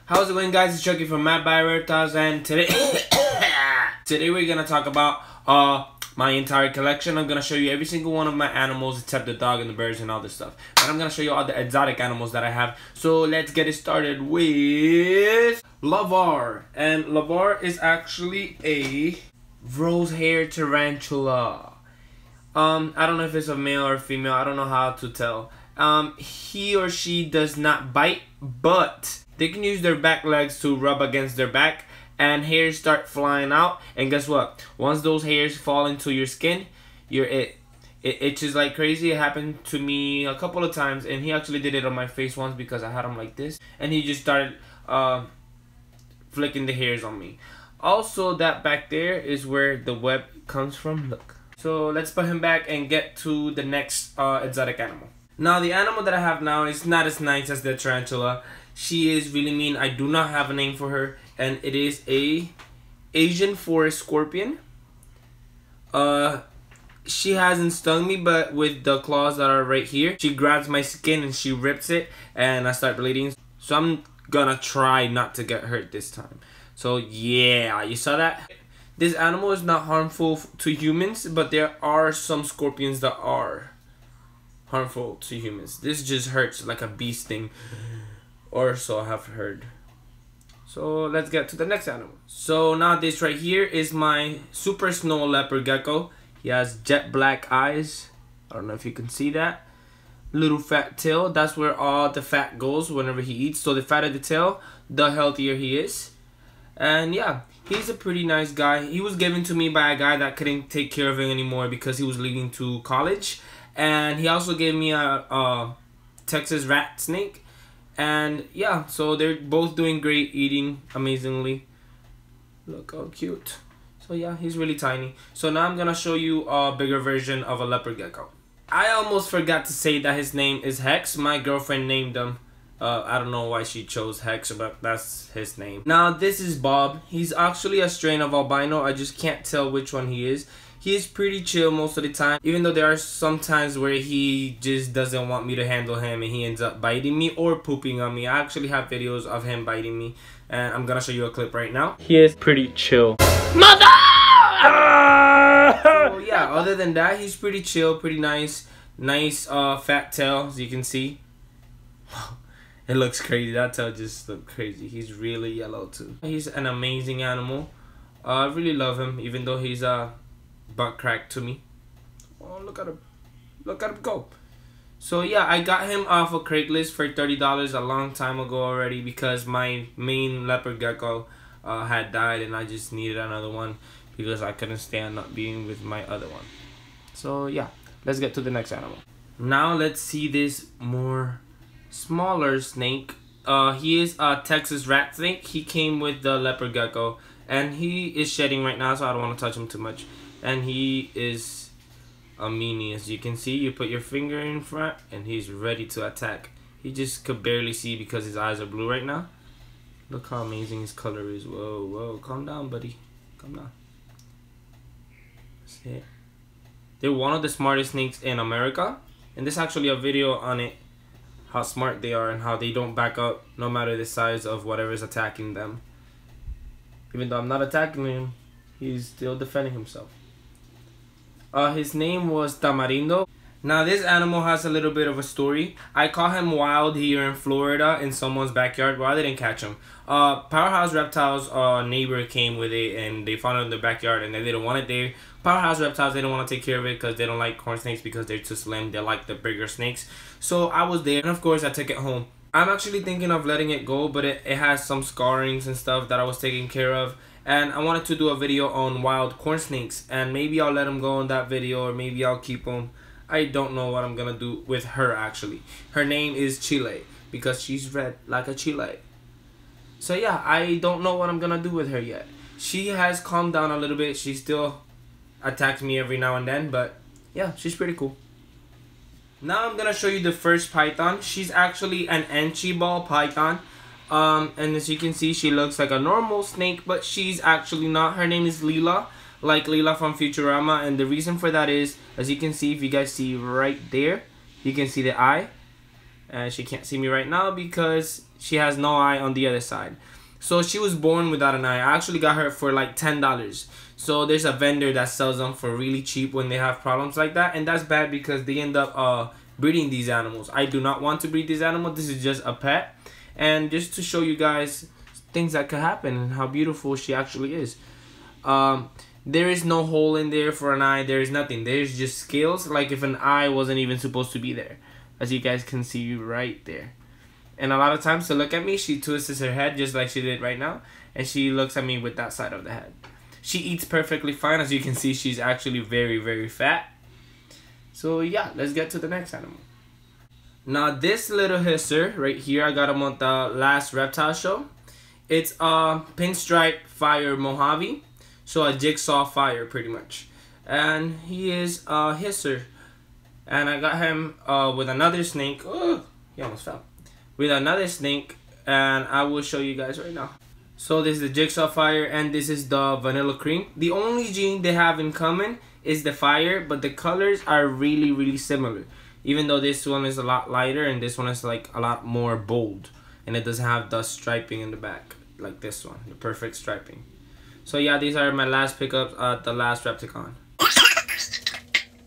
How's it going, guys? It's Chucky from Mad by Reptiles, and today we're gonna talk about my entire collection. I'm gonna show you every single one of my animals except the dog and the birds and all this stuff. But I'm gonna show you all the exotic animals that I have. So let's get it started with Lavar. And Lavar is actually a rose hair tarantula. I don't know if it's a male or a female. I don't know how to tell. He or she does not bite, but they can use their back legs to rub against their back and hairs start flying out. And guess what? Once those hairs fall into your skin, it itches like crazy. It happened to me a couple of times, and he actually did it on my face once because I had him like this, and he just started flicking the hairs on me. Also, that back there is where the web comes from. Look. So let's put him back and get to the next exotic animal. Now, the animal that I have now is not as nice as the tarantula. She is really mean. I do not have a name for her, and it is a Asian forest scorpion. She hasn't stung me, but with the claws that are right here, she grabs my skin and she rips it, and I start bleeding. So I'm gonna try not to get hurt this time. So yeah, you saw that? This animal is not harmful to humans, but there are some scorpions that are harmful to humans. This just hurts like a bee sting, or so I have heard. So let's get to the next animal. So now this right here is my super snow leopard gecko. He has jet black eyes. I don't know if you can see that. Little fat tail. That's where all the fat goes whenever he eats. So the fatter the tail, the healthier he is. And yeah, he's a pretty nice guy. He was given to me by a guy that couldn't take care of him anymore because he was leaving to college. And he also gave me a Texas rat snake. And yeah, so they're both doing great, eating amazingly. Look how cute. So yeah, he's really tiny. So now I'm gonna show you a bigger version of a leopard gecko. I almost forgot to say that his name is Hex. My girlfriend named him. I don't know why she chose Hex, but that's his name. Now this is Bob. He's actually a strain of albino. I just can't tell which one he is. He is pretty chill most of the time, even though there are some times where he just doesn't want me to handle him and he ends up biting me or pooping on me. I actually have videos of him biting me, and I'm gonna show you a clip right now. He is pretty chill. Mother! So yeah, other than that, he's pretty chill, pretty nice. Nice fat tail, as you can see. It looks crazy. That tail just looks crazy. He's really yellow too. He's an amazing animal. I really love him, even though he's butt crack to me. Oh, look at him. Look at him go. So yeah, I got him off of Craigslist for $30 a long time ago already because my main leopard gecko had died, and I just needed another one because I couldn't stand not being with my other one. So yeah, let's get to the next animal. Now let's see this more smaller snake. He is a Texas rat snake. He came with the leopard gecko, and he is shedding right now, so I don't want to touch him too much. And he is a meanie, as you can see. You put your finger in front and he's ready to attack. He just could barely see because his eyes are blue right now. Look how amazing his color is. Whoa, whoa, calm down, buddy. Calm down. That's it. They're one of the smartest snakes in America, and there's actually a video on it, how smart they are and how they don't back up no matter the size of whatever's attacking them. Even though I'm not attacking him, he's still defending himself. His name was Tamarindo. Now this animal has a little bit of a story. I caught him wild here in Florida in someone's backyard. Well, I didn't catch him. Powerhouse Reptiles neighbor came with it, and they found it in their backyard, and they didn't want it there. Powerhouse Reptiles, they don't want to take care of it because they don't like corn snakes because they're too slim. They like the bigger snakes. So I was there, and of course I took it home. I'm actually thinking of letting it go, but it has some scarrings and stuff that I was taking care of. And I wanted to do a video on wild corn snakes, and maybe I'll let them go in that video, or maybe I'll keep them. I don't know what I'm gonna do with her actually. Her name is Chile because she's red like a chile. So yeah, I don't know what I'm gonna do with her yet. She has calmed down a little bit. She still attacks me every now and then, but yeah, she's pretty cool. Now I'm gonna show you the first python. She's actually an Enchi ball python. And as you can see, she looks like a normal snake, but she's actually not. Her name is Leela, like Leela from Futurama, and the reason for that is, as you can see, if you guys see right there, you can see the eye. and she can't see me right now because she has no eye on the other side. So she was born without an eye. I actually got her for like $10. So there's a vendor that sells them for really cheap when they have problems like that, and that's bad because they end up breeding these animals. I do not want to breed these animals. This is just a pet, and just to show you guys things that could happen and how beautiful she actually is. There is no hole in there for an eye. There is nothing. There's just scales, like if an eye wasn't even supposed to be there, as you guys can see right there. And a lot of times to look at me, she twists her head just like she did right now, and she looks at me with that side of the head. She eats perfectly fine. As you can see, she's actually very, very fat. So yeah, let's get to the next animal. Now this little hisser right here, I got him on the last reptile show. It's a pinstripe fire Mojave, so a jigsaw fire pretty much. And he is a hisser. And I got him with another snake. Oh, he almost fell. With another snake, and I will show you guys right now. So this is the jigsaw fire, and this is the vanilla cream. The only gene they have in common is the fire, but the colors are really, really similar. Even though this one is a lot lighter and this one is like a lot more bold, and it doesn't have the striping in the back like this one, the perfect striping. So yeah, these are my last pickups at the last Repticon.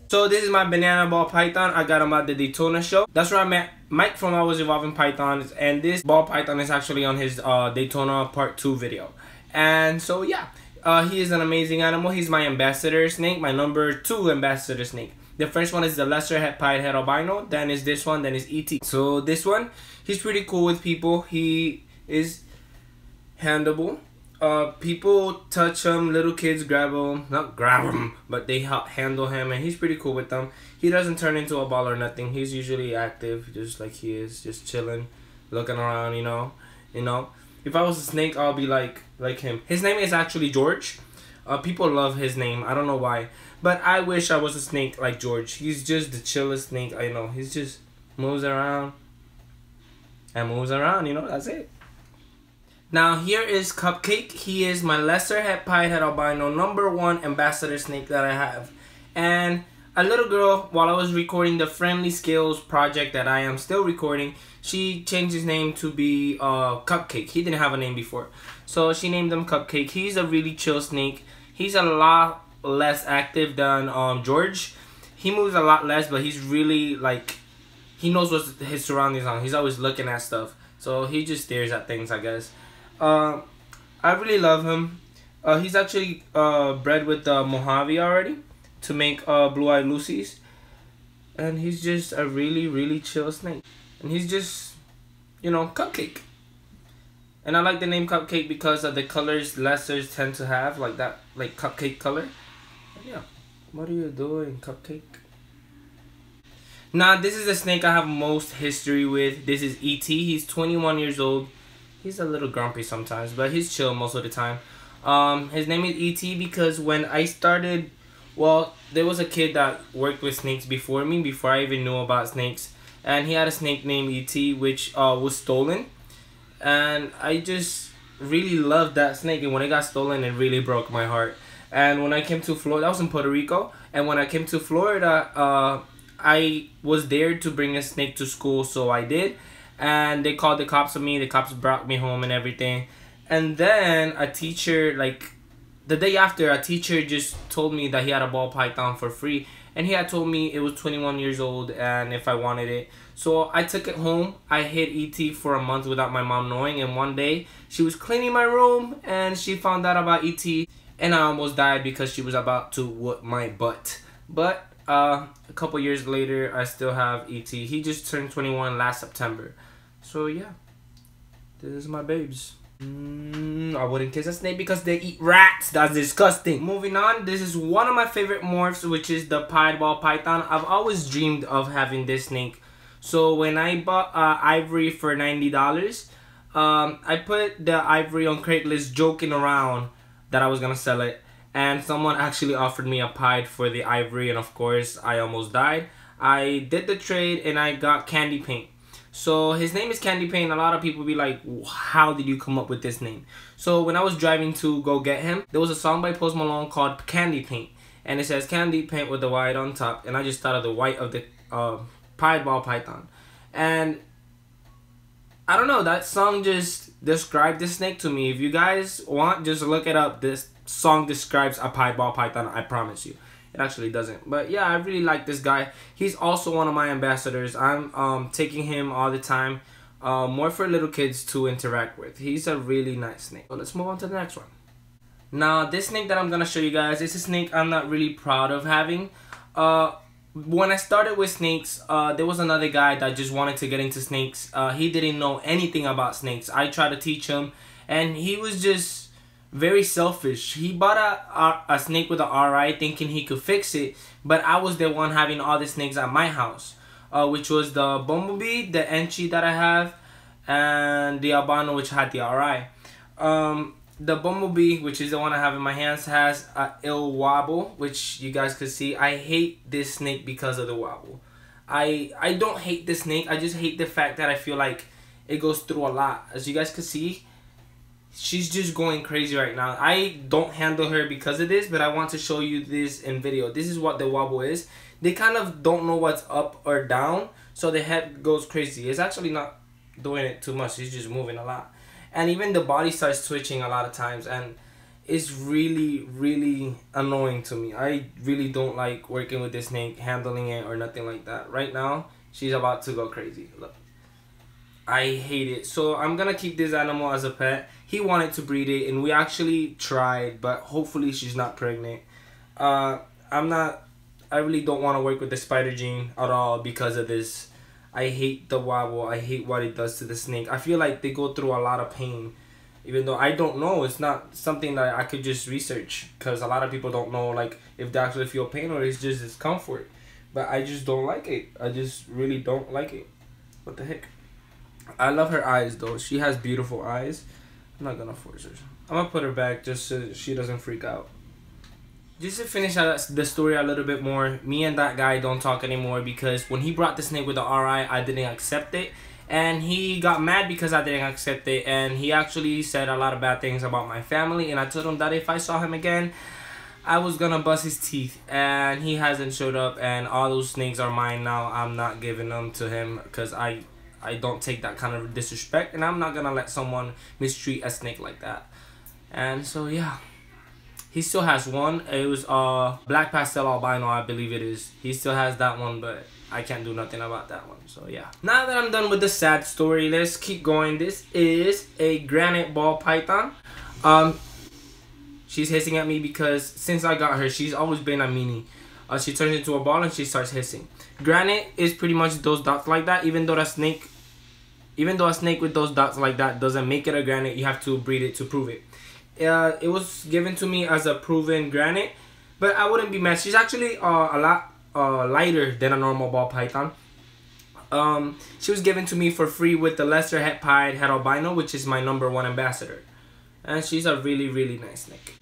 So this is my banana ball python. I got him at the Daytona show. That's where I met Mike from I Was Evolving Pythons, and this ball python is actually on his Daytona Part 2 video. And so yeah, he is an amazing animal. He's my ambassador snake, my number 2 ambassador snake. The first one is the lesser pied head albino, then is this one, then is ET. So this one, he's pretty cool with people. He is handleable. People touch him, little kids grab him, not grab him, but they handle him, and he's pretty cool with them. He doesn't turn into a ball or nothing. He's usually active, just like he is, just chilling, looking around, you know. If I was a snake, I'll be like him. His name is actually George. People love his name. I don't know why, but I wish I was a snake like George. He's just the chillest snake I know. He's just moves around and moves around, you know. That's it. Now here is Cupcake. He is my lesser pied head albino number 1 ambassador snake that I have. And a little girl, while I was recording the Friendly Skills project that I am still recording, she changed his name to be Cupcake. He didn't have a name before, so she named him Cupcake. He's a really chill snake. He's a lot less active than George. He moves a lot less, but he's really like, he knows what his surroundings are. He's always looking at stuff, so he just stares at things, I guess. I really love him. He's actually bred with Mojave already to make blue-eyed Lucy's, and he's just a really, really chill snake. And he's just, you know, Cupcake. And I like the name Cupcake because of the colors lessers tend to have, like that, like cupcake color. And yeah, what are you doing, Cupcake? Now this is the snake I have most history with. This is ET. He's 21 years old. He's a little grumpy sometimes, but he's chill most of the time. His name is ET because when I started, well, there was a kid that worked with snakes before me, before I even knew about snakes. And he had a snake named ET, which was stolen. And I just really loved that snake. And when it got stolen, it really broke my heart. And when I came to Florida, I was in Puerto Rico. And when I came to Florida, I was there to bring a snake to school, so I did. And they called the cops on me. The cops brought me home and everything. And then a teacher, like the day after, a teacher just told me that he had a ball python for free. And he had told me it was 21 years old and if I wanted it. So I took it home. I hid ET for a month without my mom knowing. And one day she was cleaning my room and she found out about ET. And I almost died because she was about to whoop my butt. But a couple years later, I still have ET. He just turned 21 last September. So yeah, this is my babes. I wouldn't kiss a snake because they eat rats. That's disgusting. Moving on, this is one of my favorite morphs, which is the pied ball python. I've always dreamed of having this snake. So when I bought ivory for $90, I put the ivory on Craigslist joking around that I was gonna sell it. And someone actually offered me a pied for the ivory, and of course I almost died. I did the trade and I got Candy Paint. So his name is Candy Paint. A lot of people be like, how did you come up with this name? So when I was driving to go get him, there was a song by Post Malone called Candy Paint. And it says Candy Paint with the white on top. And I just thought of the white of the pied ball python. And I don't know, that song just described this snake to me. If you guys want, just look it up. This song describes a ball python, I promise you. It actually doesn't. But yeah, I really like this guy. He's also one of my ambassadors. I'm taking him all the time. More for little kids to interact with. He's a really nice snake. So let's move on to the next one. Now, this snake that I'm going to show you guys is a snake I'm not really proud of having. When I started with snakes, there was another guy that just wanted to get into snakes. He didn't know anything about snakes. I tried to teach him, and he was just very selfish. He bought a snake with an RI thinking he could fix it, but I was the one having all the snakes at my house. Which was the bumblebee, the enchi that I have, and the albino, which had the RI. The bumblebee, which is the one I have in my hands, has a ill wobble, which you guys could see. I hate this snake because of the wobble. I don't hate the snake, I just hate the fact that I feel like it goes through a lot. As you guys could see, she's just going crazy right now. I don't handle her because of this, but I want to show you this in video. This is what the wobble is. They kind of don't know what's up or down, so the head goes crazy. It's actually not doing it too much. It's just moving a lot. And even the body starts twitching a lot of times, and it's really, really annoying to me. I really don't like working with this snake, handling it, or nothing like that. Right now, she's about to go crazy. Look. I hate it. So I'm going to keep this animal as a pet. He wanted to breed it, and we actually tried, but hopefully she's not pregnant. I really don't want to work with the spider gene at all because of this. I hate the wobble. I hate what it does to the snake. I feel like they go through a lot of pain. Even though I don't know, it's not something that I could just research, because a lot of people don't know like if they actually feel pain or it's just discomfort. But I just don't like it. I just really don't like it. What the heck? I love her eyes though. She has beautiful eyes. I'm not gonna force her. I'm gonna put her back just so she doesn't freak out. Just to finish out the story a little bit more, me and that guy don't talk anymore because when he brought the snake with the RI, I didn't accept it. And he got mad because I didn't accept it. And he actually said a lot of bad things about my family. And I told him that if I saw him again, I was gonna bust his teeth. And he hasn't showed up. And all those snakes are mine now. I'm not giving them to him because I don't take that kind of disrespect. And I'm not gonna let someone mistreat a snake like that. And so, yeah. He still has one. It was black pastel albino, I believe it is. He still has that one, but I can't do nothing about that one. So yeah. Now that I'm done with the sad story, let's keep going. This is a granite ball python. She's hissing at me because since I got her, she's always been a meanie. She turns into a ball and she starts hissing. Granite is pretty much those dots like that. Even though a snake with those dots like that doesn't make it a granite, you have to breed it to prove it. It was given to me as a proven granite, but I wouldn't be mad. She's actually a lot lighter than a normal ball python. She was given to me for free with the lesser het pied het albino, which is my #1 ambassador, and she's a really, really nice snake.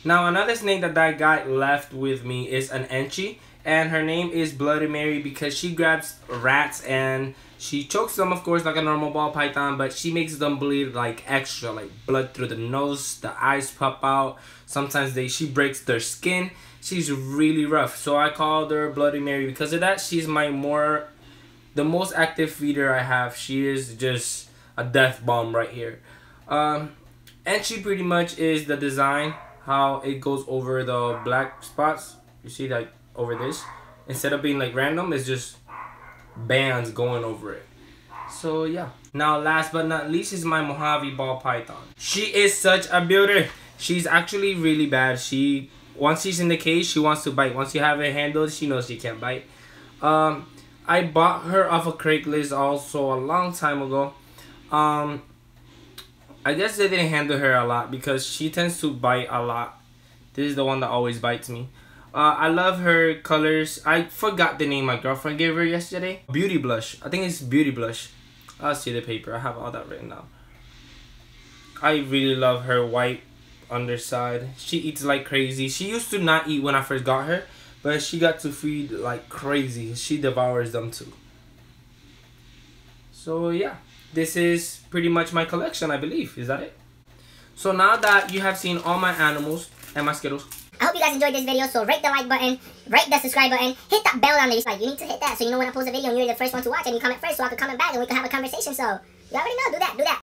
Now another snake that guy left with me is an enchi, and her name is Bloody Mary because she grabs rats and she chokes them, of course, like a normal ball python, but she makes them bleed like extra, like blood through the nose, the eyes pop out. Sometimes she breaks their skin. She's really rough. So I called her Bloody Mary because of that. She's the most active feeder I have. She is just a death bomb right here. And she pretty much is the design, how it goes over the black spots. You see, like over this, instead of being like random, it's just bands going over it. So yeah. Now last but not least is my Mojave ball python. She is such a beauty. She's actually really bad. Once she's in the cage, she wants to bite. Once you have her handled, she knows she can't bite. I bought her off of Craigslist also a long time ago. I guess they didn't handle her a lot because she tends to bite a lot. This is the one that always bites me. I love her colors. I forgot the name my girlfriend gave her yesterday. Beauty Blush. I think it's Beauty Blush. I'll see the paper. I have all that written down. I really love her white underside. She eats like crazy. She used to not eat when I first got her, but she got to feed like crazy. She devours them too. So yeah, this is pretty much my collection, I believe. Is that it? So now that you have seen all my animals and my Skittles, I hope you guys enjoyed this video, so rate the like button, rate the subscribe button, hit that bell down there. Like, you need to hit that so you know when I post a video and you're the first one to watch, and you comment first so I can comment back and we can have a conversation. So You already know, do that, do that.